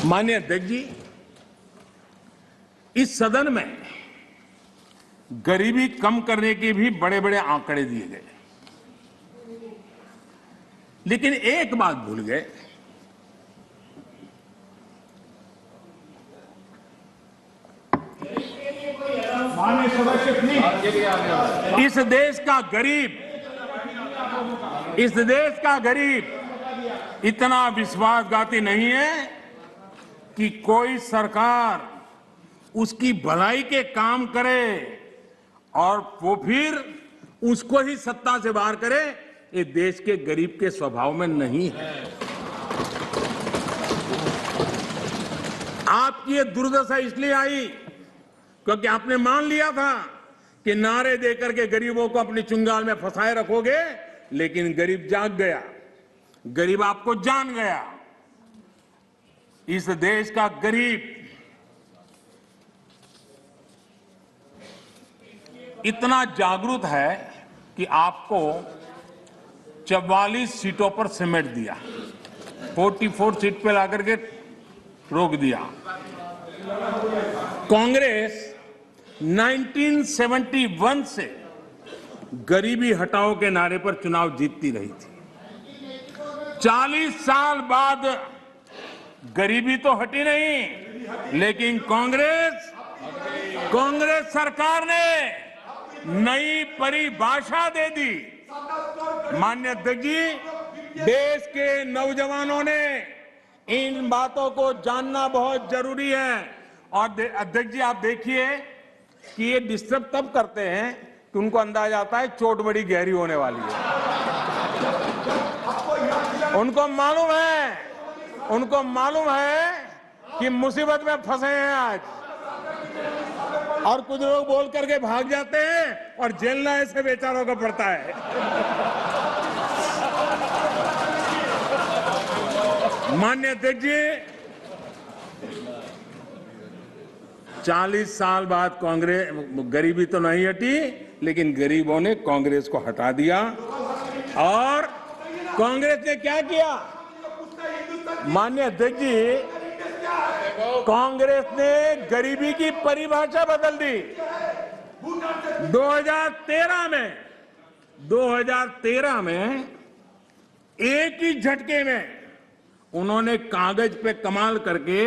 माननीय अध्यक्ष जी, इस सदन में गरीबी कम करने के भी बड़े बड़े आंकड़े दिए गए, लेकिन एक बात भूल गए। इस देश का गरीब इतना विश्वासघाती नहीं है कि कोई सरकार उसकी भलाई के काम करे और वो फिर उसको ही सत्ता से बाहर करे। ये देश के गरीब के स्वभाव में नहीं है। आपकी ये दुर्दशा इसलिए आई क्योंकि आपने मान लिया था कि नारे देकर के गरीबों को अपनी चुंगाल में फंसाए रखोगे, लेकिन गरीब जाग गया, गरीब आपको जान गया। इस देश का गरीब इतना जागरूक है कि आपको 44 सीटों पर समेट दिया, 44 सीट पे लाकर के रोक दिया। कांग्रेस 1971 से गरीबी हटाओ के नारे पर चुनाव जीतती रही थी। 40 साल बाद गरीबी तो हटी नहीं, लेकिन कांग्रेस सरकार ने नई परिभाषा दे दी। माननीय अध्यक्ष जी, देश के नौजवानों ने इन बातों को जानना बहुत जरूरी है। और अध्यक्ष जी, आप देखिए कि ये डिस्टर्ब तब करते हैं कि उनको अंदाज आता है चोट बड़ी गहरी होने वाली है। उनको मालूम है कि मुसीबत में फंसे हैं आज, और कुछ लोग बोल करके भाग जाते हैं और जेलना ऐसे बेचारों को पड़ता है। माननीय अध्यक्ष जी, 40 साल बाद कांग्रेस गरीबी तो नहीं हटी, लेकिन गरीबों ने कांग्रेस को हटा दिया। और कांग्रेस ने क्या किया? माननीय अध्यक्ष जी, कांग्रेस ने गरीबी की परिभाषा बदल दी। 2013 में एक ही झटके में उन्होंने कागज पे कमाल करके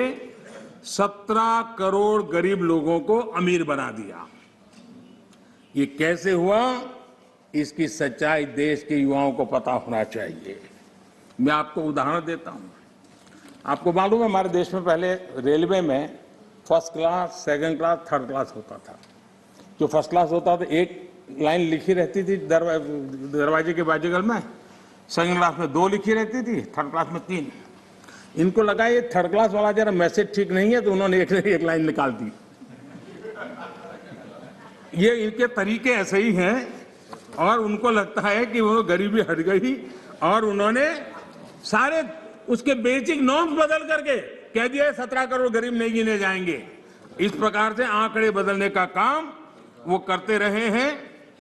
17 करोड़ गरीब लोगों को अमीर बना दिया। ये कैसे हुआ, इसकी सच्चाई देश के युवाओं को पता होना चाहिए। मैं आपको उदाहरण देता हूं। आपको मालूम है, हमारे देश में पहले रेलवे में first class, second class, third class होता था। जो फर्स्ट क्लास होता था, एक लाइन लिखी रहती थी दरवाजे के बाजूगल में, सेकंड क्लास में 2 लिखी रहती थी, थर्ड क्लास में 3। इनको लगा ये थर्ड क्लास वाला जरा मैसेज ठीक नहीं है, तो उन्होंने एक लाइन निकाल दी। ये इनके तरीके ऐसे ही हैं, और उनको लगता है कि वो गरीबी हट गई, और उन्होंने सारे उसके बेसिक नॉर्म्स बदल करके कह दिया 17 करोड़ गरीब नहीं गिने जाएंगे। इस प्रकार से आंकड़े बदलने का काम वो करते रहे हैं।